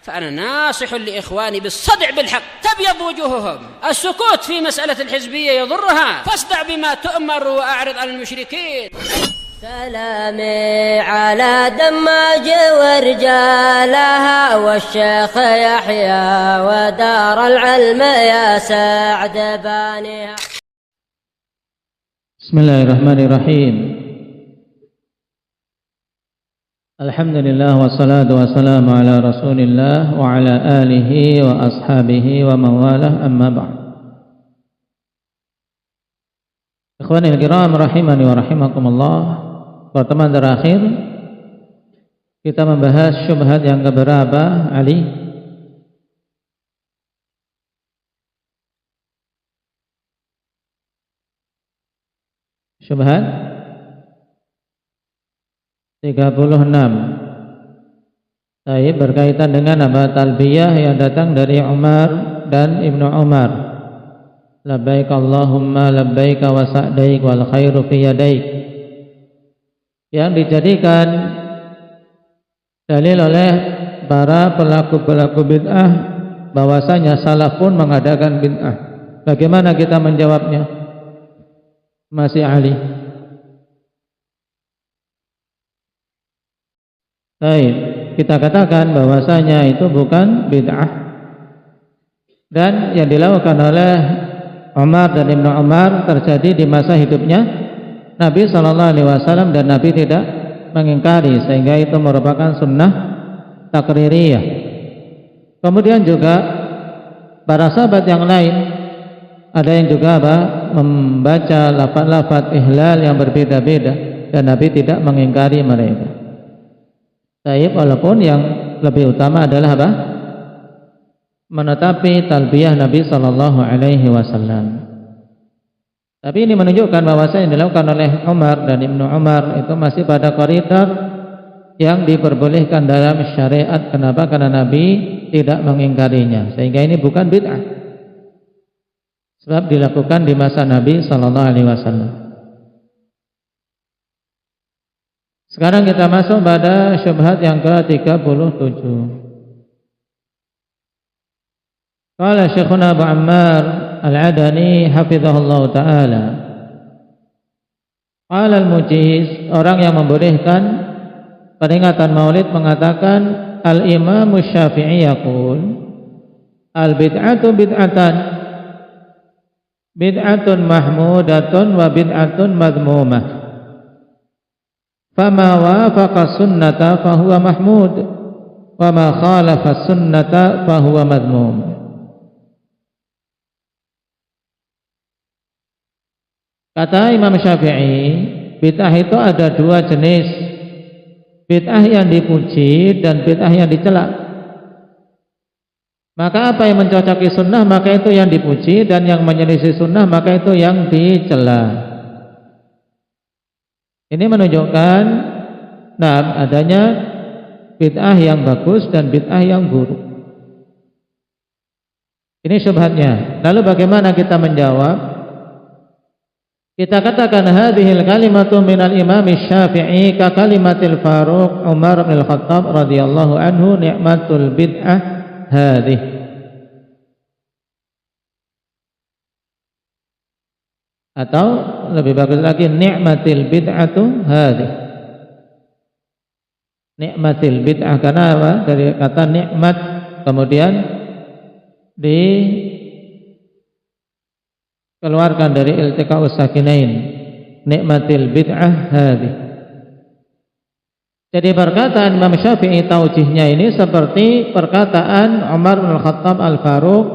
فأنا ناصح لإخواني بالصدع بالحق تبيض وجوههم. السكوت في مسألة الحزبية يضرها، فاصدع بما تؤمر وأعرض عن المشركين. سلامي على دماج ورجالها والشيخ يحيى ودار العلم يا سعد بانيها. بسم الله الرحمن الرحيم. الحمد لله والصلاة والسلام على رسول الله وعلى آله وأصحابه ومن والاه أما بعد. Ikhwanil kiram rahimani wa rahimakumullah. Pertemuan terakhir kita membahas syubhat yang keberapa, Ali? Syubhat 36. Baik, berkaitan dengan apa? Talbiyah yang datang dari Umar dan Ibnu Umar. Labbaik Allahumma labbaik wa sa'daik wal khairu fi yadaik. Yang dijadikan dalil oleh para pelaku-pelaku bid'ah bahwasanya salaf pun mengadakan bid'ah. Bagaimana kita menjawabnya? Masih Ali. Baik, kita katakan bahwasanya itu bukan bid'ah dan yang dilakukan oleh Umar dan Ibnu Umar terjadi di masa hidupnya Nabi SAW dan Nabi tidak mengingkari, sehingga itu merupakan sunnah takririyah. Kemudian juga para sahabat yang lain ada yang juga membaca lafaz-lafaz ihlal yang berbeda-beda dan Nabi tidak mengingkari mereka. Baik, walaupun yang lebih utama adalah apa? Menetapi talbiyah Nabi sallallahu alaihi wasallam. Tapi ini menunjukkan bahwasanya yang dilakukan oleh Umar dan Ibnu Umar itu masih pada koridor yang diperbolehkan dalam syariat. Kenapa? Karena Nabi tidak mengingkarinya, sehingga ini bukan bid'ah. Sebab dilakukan di masa Nabi sallallahu alaihi wasallam. Sekarang kita masuk pada syubhat yang ke-37. Qala Syekhuna Abu Ammar Al-Adani hafizahullah ta'ala. Qala al-Mujiz, orang yang membolehkan peringatan Maulid mengatakan Al-Imam Syafi'i yaqul al-bid'atu bid'atan bid'atun mahmudatun wa bid'atun madmumah. Fama wafaqa sunnata fahuwa mahmud wa ma khalafa sunnata fahuwa madmum. Kata Imam Syafi'i, bid'ah itu ada dua jenis, bid'ah yang dipuji dan bid'ah yang dicela. Maka apa yang mencocoki sunnah maka itu yang dipuji, dan yang menyelisih sunnah maka itu yang dicela. Ini menunjukkan adanya bid'ah yang bagus dan bid'ah yang buruk. Ini syubhatnya. Lalu bagaimana kita menjawab? Kita katakan hadhil kalimatu minal Imam Syafi'i ka kalimatil Faruq Umar bin Khattab radhiyallahu anhu ni'matul bid'ah hadhih. Atau lebih bagus lagi ni'matil bid'atu hadhih. Ni'matil bid'ah, karena apa? Dari kata nikmat kemudian dikeluarkan dari iltiqa'us sakinain. Ni'matil bid'ah hadhih. Jadi perkataan Imam Syafi'i taujihnya ini seperti perkataan Umar bin Khattab Al-Faruq,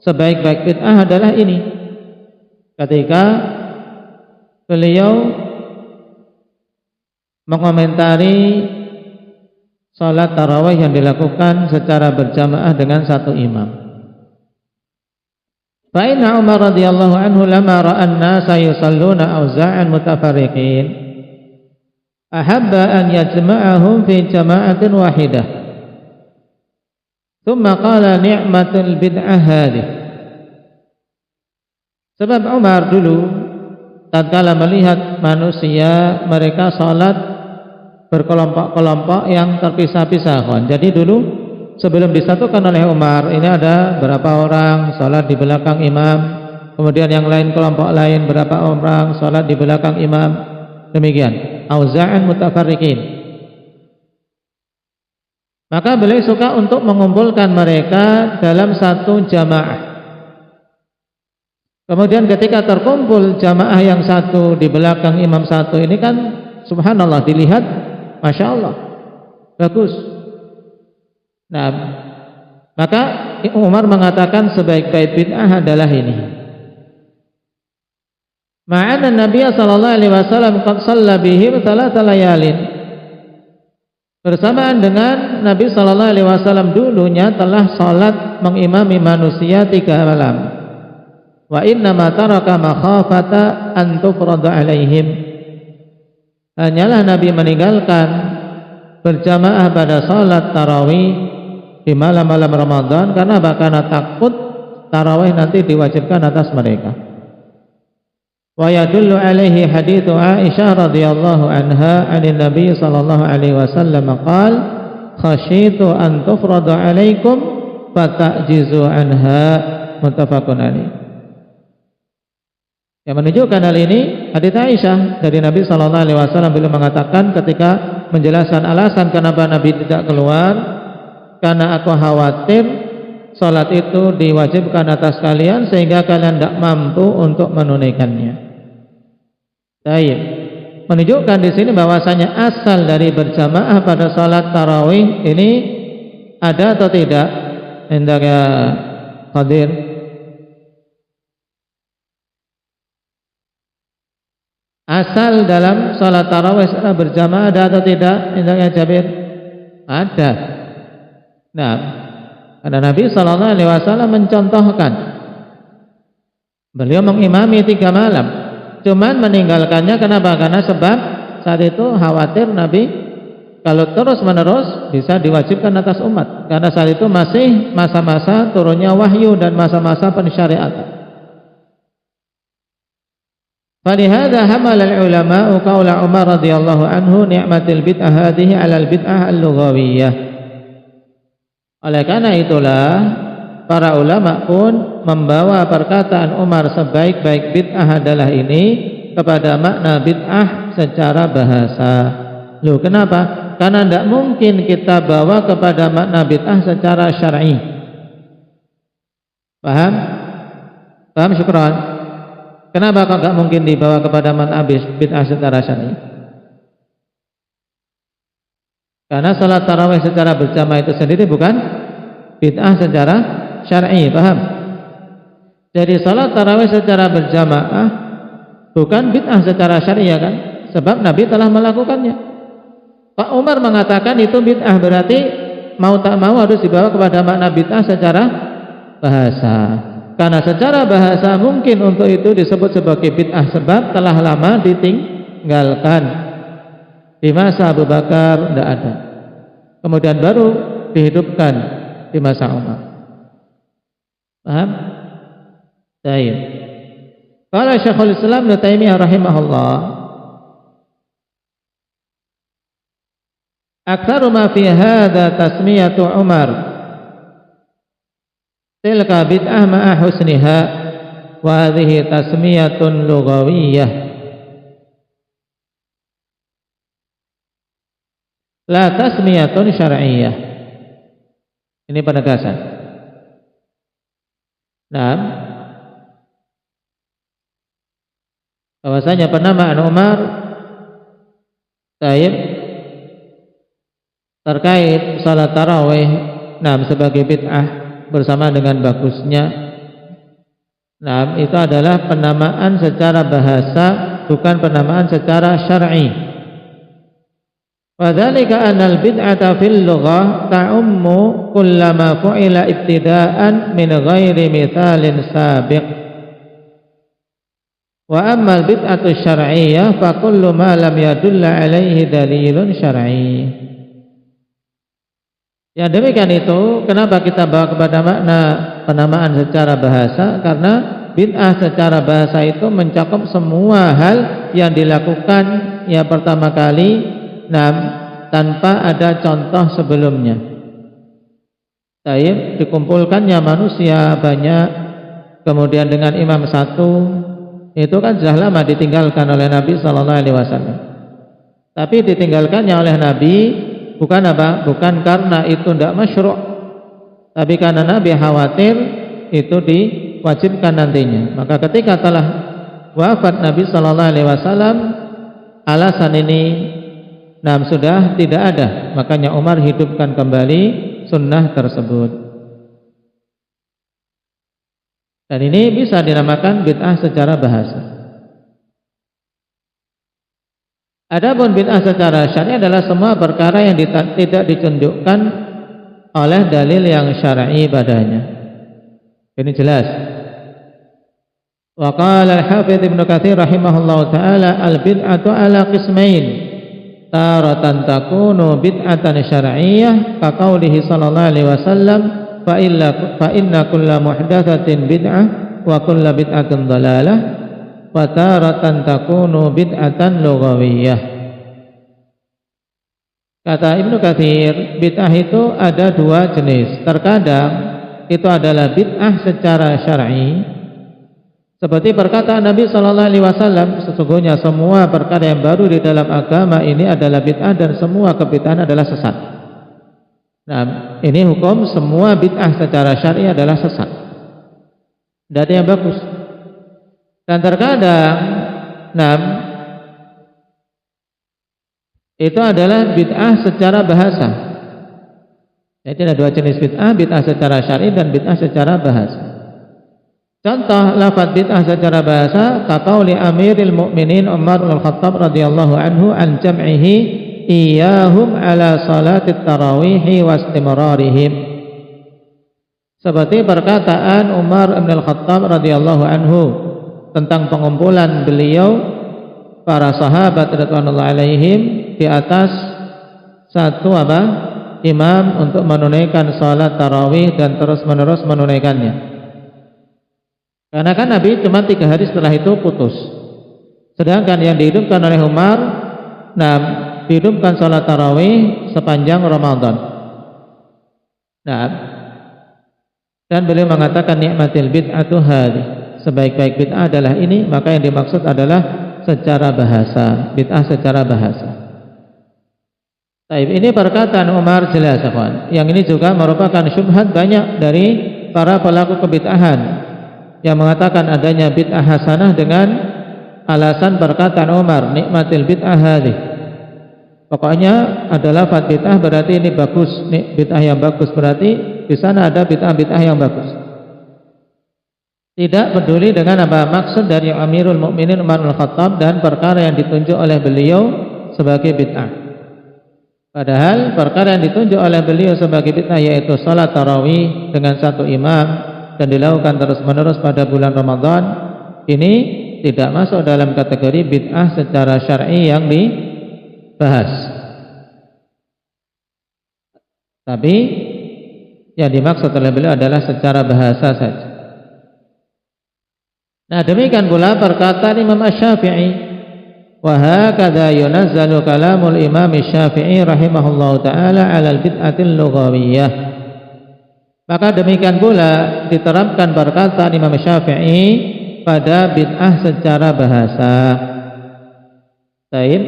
sebaik-baik bid'ah adalah ini. Ketika beliau mengomentari salat tarawih yang dilakukan secara berjamaah dengan satu imam. Fa inna Umar radhiyallahu anhu lama ra'a an-nasa yusalluna awza'an mutafarriqin ahabba an yajma'ahum fi jama'atin wahidah. Thumma qala ni'matul bid'ah hadhihi. Sebab Umar dulu tatkala melihat manusia mereka salat berkelompok-kelompok yang terpisah-pisah. Jadi dulu sebelum disatukan oleh Umar, ini ada berapa orang salat di belakang imam, kemudian yang lain kelompok lain berapa orang salat di belakang imam, demikian auza'an mutafarriqin. Maka beliau suka untuk mengumpulkan mereka dalam satu jamaah. Kemudian ketika terkumpul jamaah yang satu di belakang imam satu, ini kan subhanallah dilihat, masya Allah, bagus. Nah, maka Umar mengatakan sebaik-baik bid'ah adalah ini. Ma'ana Nabi sallallahu alaihi wasallam qad shalla bihim thalath layalin. Bersamaan dengan Nabi sallallahu alaihi wasallam dulunya telah salat mengimami manusia 3 malam. Wa inna ma taraka makhafata an tufrada alaihim. Hanyalah Nabi meninggalkan berjamaah pada salat tarawih di malam-malam Ramadan karena takut tarawih nanti diwajibkan atas mereka. Wa yadullu alaihi hadithu Aisyah radhiyallahu anha 'anil Nabi sallallahu alaihi wasallam qala khasyitu an tufrada 'alaikum fata'jizu anha, muttafaqun alaih. Yang menunjukkan hal ini hadits Aisyah dari Nabi sallallahu alaihi wasallam beliau mengatakan ketika menjelaskan alasan kenapa Nabi tidak keluar, karena aku khawatir salat itu diwajibkan atas kalian sehingga kalian tidak mampu untuk menunaikannya. Baik, menunjukkan di sini bahwasanya asal dari berjamaah pada salat tarawih ini ada atau tidak? Hendak ya hadir. Asal dalam salat tarawih secara berjamaah ada atau tidak? Hendak ya Jabir? Ada. Nah, karena Nabi sallallahu alaihi wasallam mencontohkan beliau mengimami 3 malam, cuman meninggalkannya kenapa? Karena sebab saat itu khawatir Nabi kalau terus menerus bisa diwajibkan atas umat, karena saat itu masih masa-masa turunnya wahyu dan masa-masa pensyariatan. Falihada hamala al-ulama qaula Umar radhiyallahu anhu ni'matil bid'ah hadhihi 'ala al-bid'ah al-lughawiyyah. Oleh karena itulah para ulama pun membawa perkataan Umar sebaik-baik bid'ah adalah ini kepada makna bid'ah secara bahasa. Loh, kenapa? Karena tidak mungkin kita bawa kepada makna bid'ah secara syar'i. Paham? Paham, syukran. Kenapa kok tidak mungkin dibawa kepada makna bid'ah secara syar'i? Karena salat tarawih secara berjamaah itu sendiri bukan bid'ah secara syar'i, paham? Jadi salat tarawih secara berjamaah bukan bid'ah secara syar'i, kan? Sebab Nabi telah melakukannya. Pak Umar mengatakan itu bid'ah, berarti mau tak mau harus dibawa kepada makna bid'ah secara bahasa. Karena secara bahasa mungkin untuk itu disebut sebagai bid'ah sebab telah lama ditinggalkan. Di masa Abu Bakar tidak ada, kemudian baru dihidupkan di masa Umar. Paham? Baik. Qala Syekhul Islam Ibnu Taimiyah rahimahullah, aktsaru ma fi hadza tasmiyatu Umar tilka bid'ah ma'a husniha wa hadhihi tasmiyatun lughawiyyah la tasmiyatun syar'iyyah. Ini penegasan. Nah, bahwasanya penamaan Umar Taib terkait salat tarawih sebagai bid'ah bersama dengan bagusnya, itu adalah penamaan secara bahasa, bukan penamaan secara syar'i. Wadzalika anal bid'ata fil lughah ta'ummu kullama fu'ila ibtida'an min ghairi mithalin sabiq. Wa amma al bid'atu syar'iyyah fa kullu ma lam yadulla alaihi dalilun syar'i. Yang demikian itu kenapa kita bawa kepada makna penamaan secara bahasa? Karena bid'ah secara bahasa itu mencakup semua hal yang dilakukan yang pertama kali tanpa ada contoh sebelumnya. Taib, dikumpulkannya manusia banyak, kemudian dengan imam satu, itu kan sudah lama ditinggalkan oleh Nabi Sallallahu Alaihi Wasallam. Tapi ditinggalkannya oleh Nabi bukan apa? Bukan karena itu tidak masyru', tapi karena Nabi khawatir itu diwajibkan nantinya. Maka ketika telah wafat Nabi Sallallahu Alaihi Wasallam, alasan ini sudah tidak ada. Makanya Umar hidupkan kembali sunnah tersebut. Dan ini bisa dinamakan bid'ah secara bahasa. Adapun bid'ah secara syar'i adalah semua perkara yang tidak ditunjukkan oleh dalil yang syar'i padanya. Ini jelas. Wa qala al-Hafidz Ibnu Katsir rahimahullahu taala al-bid'atu ala qismain. Taratan takunu bid'atan syar'iyyah ka qaulihi sallallahu alaihi wasallam fa inna kulla muhdatsatin bid'ah wa kulla bid'atin dhalalah wa taratan takunu bid'atan lughawiyyah. Kata Ibnu Katsir, bid'ah itu ada dua jenis. Terkadang itu adalah bid'ah secara syar'i, seperti perkataan Nabi Sallallahu Alaihi Wasallam, sesungguhnya semua perkara yang baru di dalam agama ini adalah bid'ah dan semua kebid'ahan adalah sesat. Nah, ini hukum semua bid'ah secara syar'i adalah sesat. Tidak ada yang bagus. Dan terkadang, itu adalah bid'ah secara bahasa. Jadi ada dua jenis bid'ah, bid'ah secara syar'i dan bid'ah secara bahasa. Contoh lafaz bid'ah secara bahasa, kaqauli Amiril Mukminin Umar bin Khattab radhiyallahu anhu an jam'ihi iyyahum ala salatit tarawih wa istimrarihim. Seperti perkataan Umar bin Khattab radhiyallahu anhu tentang pengumpulan beliau para sahabat radhiyallahu alaihim di atas satu imam untuk menunaikan salat tarawih dan terus-menerus menunaikannya. Karena kan Nabi cuma 3 hari setelah itu putus. Sedangkan yang dihidupkan oleh Umar, dihidupkan salat tarawih sepanjang Ramadan. Dan beliau mengatakan nikmatil bid'atu hadhi, sebaik-baik bid'ah adalah ini. Maka yang dimaksud adalah secara bahasa, bid'ah secara bahasa. Taib, ini perkataan Umar jelas, kawan. Yang ini juga merupakan syubhat banyak dari para pelaku kebid'ahan yang mengatakan adanya bid'ah hasanah dengan alasan perkataan Umar, nikmatil bid'ah hadhi. Pokoknya adalah lafaz bid'ah berarti ini bagus, bid'ah yang bagus, berarti di sana ada bid'ah yang bagus. Tidak peduli dengan apa maksud dari Amirul Mukminin Umar bin Khattab dan perkara yang ditunjuk oleh beliau sebagai bid'ah. Padahal perkara yang ditunjuk oleh beliau sebagai bid'ah yaitu salat tarawih dengan satu imam dan dilakukan terus-menerus pada bulan Ramadan, ini tidak masuk dalam kategori bid'ah secara syar'i yang dibahas. Tapi yang dimaksud oleh beliau adalah secara bahasa saja. Nah, demikian pula perkataan Imam Asy-Syafi'i, wa hakadha yunazzalu kalamul Imam Asy-Syafi'i rahimahullahu taala 'alal bid'atil lughawiyyah. Maka demikian pula diterapkan perkataan Imam Syafi'i pada bid'ah secara bahasa. Baik,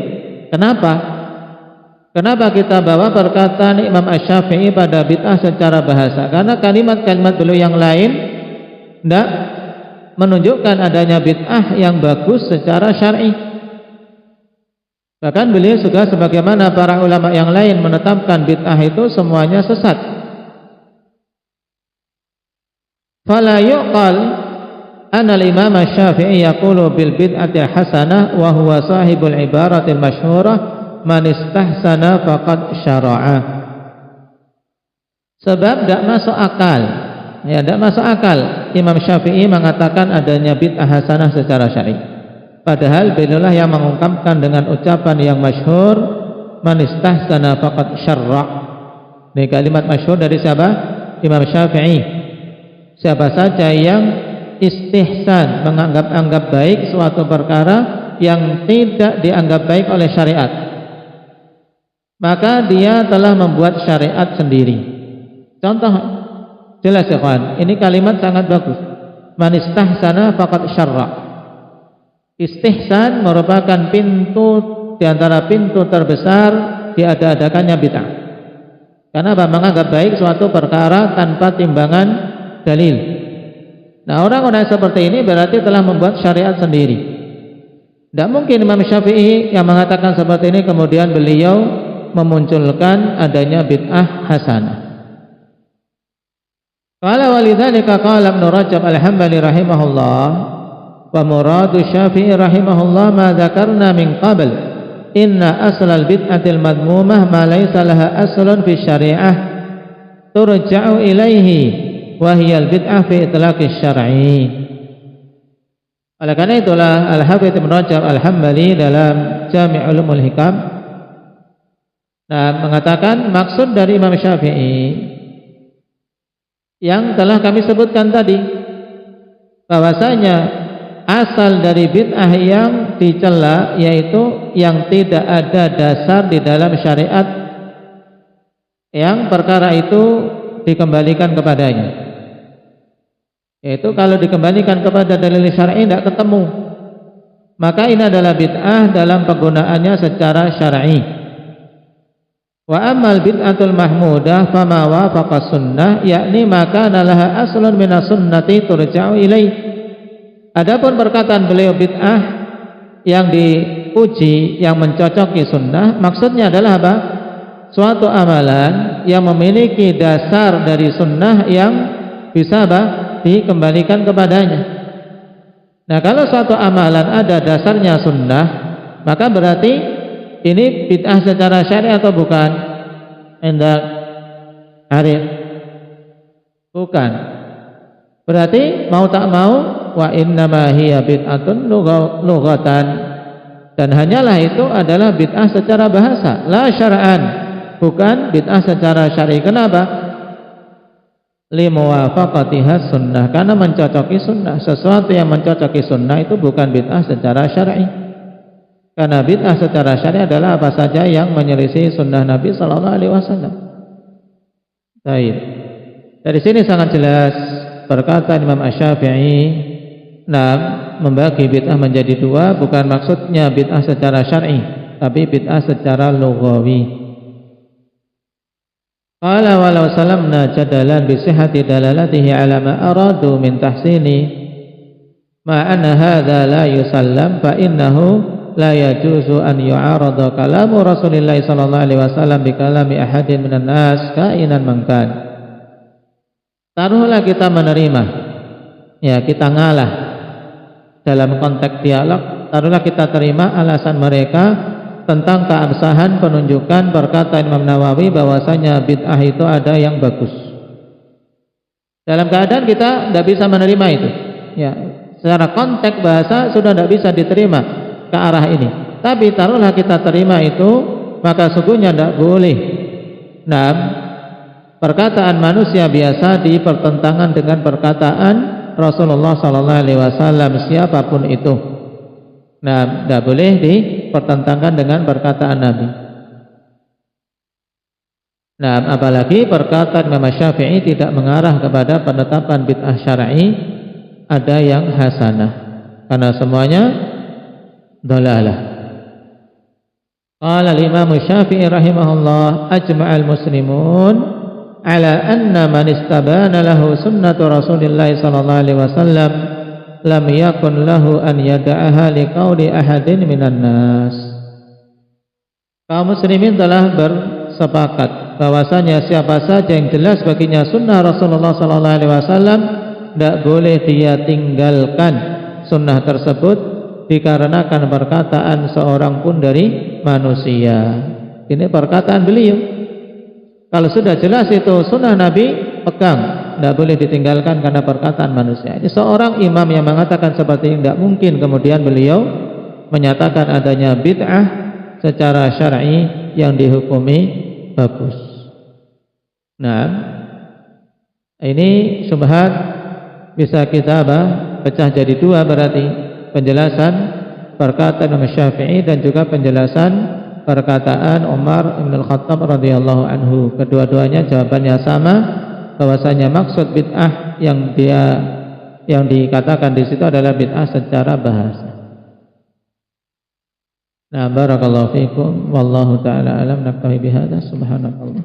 kenapa? Kenapa kita bawa perkataan Imam Syafi'i pada bid'ah secara bahasa? Karena kalimat-kalimat beliau yang lain tidak menunjukkan adanya bid'ah yang bagus secara syar'i. Bahkan beliau juga sebagaimana para ulama yang lain menetapkan bid'ah itu semuanya sesat. Fala yuqal anna al-Imam Asy-Syafi'i yaqulu bil bid'ati hasanah wa huwa sahibul ibaratil masyhurah man istahsana faqad syara'a. Sebab tidak masuk akal, tidak masuk akal Imam Syafi'i mengatakan adanya bid'ah hasanah secara syar'i. Padahal beliaulah yang mengungkapkan dengan ucapan yang masyhur, man istahsana faqad syarra'. Ini kalimat masyhur dari siapa? Imam Syafi'i. Siapa saja yang istihsan, menganggap baik suatu perkara yang tidak dianggap baik oleh syariat, maka dia telah membuat syariat sendiri. Contoh Jelas ya kawan, ini kalimat sangat bagus. Man istahsana faqad syarra. Istihsan merupakan pintu di antara pintu terbesar diada-adakannya bid'ah. Karena apa? Menganggap baik suatu perkara tanpa timbangan dalil. Nah, orang-orang seperti ini berarti telah membuat syariat sendiri. Tidak mungkin Imam Syafi'i yang mengatakan seperti ini kemudian beliau memunculkan adanya bid'ah hasanah. Qala walidzalika qala Ibnu Rajab Al-Hambali rahimahullah wa muradu Syafi'i rahimahullah ma dzakarna min qabl inna aslal bid'atil madmumah ma laysa laha aslun fi syari'ah turja'u ilaihi wa hiya al-bid'ah fi itlaqis syar'i. Oleh karena itulah Al-Hafidz Ibnu Rajab Al-Hambali dalam Jami' Ulumul Hikam mengatakan maksud dari Imam Syafi'i yang telah kami sebutkan tadi, bahwasanya asal dari bid'ah yang dicela yaitu yang tidak ada dasar di dalam syariat, yang perkara itu dikembalikan kepadanya. Yaitu kalau dikembalikan kepada dalil syar'i tidak ketemu, maka ini adalah bid'ah dalam penggunaannya secara syar'i. Wa amal bid'atul mahmudah fama wafaqa sunnah, yakni maka laha aslun minas sunnati turja'u ilaih. Adapun perkataan beliau bid'ah yang dipuji, yang mencocoki sunnah, maksudnya adalah apa? Suatu amalan yang memiliki dasar dari sunnah yang bisa apa? Dikembalikan kepadanya. Nah, kalau suatu amalan ada dasarnya sunnah, maka berarti ini bid'ah secara syar'i atau bukan? Indah Arif, bukan. Berarti mau tak mau wa innama hiya bid'atun lughatan, dan hanyalah itu adalah bid'ah secara bahasa, la syar'an, bukan bid'ah secara syar'i. Kenapa? Limuwafaqatiha sunnah, karena mencocoki sunnah. Sesuatu yang mencocoki sunnah itu bukan bid'ah secara syar'i. Karena bid'ah secara syar'i adalah apa saja yang menyelisih sunnah Nabi Sallallahu Alaihi Wasallam. Baik. Dari sini sangat jelas perkataan Imam Asy-Syafi'i, membagi bid'ah menjadi dua, bukan maksudnya bid'ah secara syar'i, tapi bid'ah secara lughawi. Qala walau salamna jadalan bi sihhati dalalatihi ala ma aradu min tahsini ma anna hadza la yusallam fa innahu la yajuzu an yu'arada kalamu Rasulillah sallallahu alaihi wasallam bi kalami ahadin minan nas kainan mangkan. Taruhlah kita menerima, ya kita ngalah dalam konteks dialog, taruhlah kita terima alasan mereka tentang keabsahan penunjukan perkataan Imam Nawawi bahwasanya bid'ah itu ada yang bagus. Dalam keadaan kita tidak bisa menerima itu, ya secara konteks bahasa sudah tidak bisa diterima ke arah ini. Tapi taruhlah kita terima itu, maka sungguhnya tidak boleh perkataan manusia biasa dipertentangan dengan perkataan Rasulullah Sallallahu Alaihi Wasallam, siapapun itu. Tidak boleh dipertentangkan dengan perkataan Nabi. Apalagi perkataan Imam Syafi'i tidak mengarah kepada penetapan bid'ah syar'i ada yang hasanah, karena semuanya dalalah. Qala al-Imam Syafi'i rahimahullah ajma'al muslimun ala anna man istabana lahu sunnatu Rasulillah sallallahu alaihi wasallam lam yakun lahu an yada'aha liqauli ahadin minan nas. Kaum muslimin telah bersepakat bahwasanya siapa saja yang jelas baginya sunnah Rasulullah sallallahu alaihi wasallam tidak boleh dia tinggalkan sunnah tersebut dikarenakan perkataan seorang pun dari manusia. Ini perkataan beliau. Kalau sudah jelas itu sunnah Nabi, pegang, tidak boleh ditinggalkan karena perkataan manusia. Ini seorang imam yang mengatakan seperti ini, tidak mungkin kemudian beliau menyatakan adanya bid'ah secara syar'i yang dihukumi bagus. Nah, ini syubhat bisa kita pecah jadi dua, berarti penjelasan perkataan Imam Syafi'i dan juga penjelasan perkataan Umar bin Al-Khattab radhiyallahu anhu. Kedua-duanya jawabannya sama, bahwasanya maksud bid'ah yang dikatakan di situ adalah bid'ah secara bahasa. Nah, barakallahu fiikum wallahu taala alam, naktafi bihadza, subhanakallah.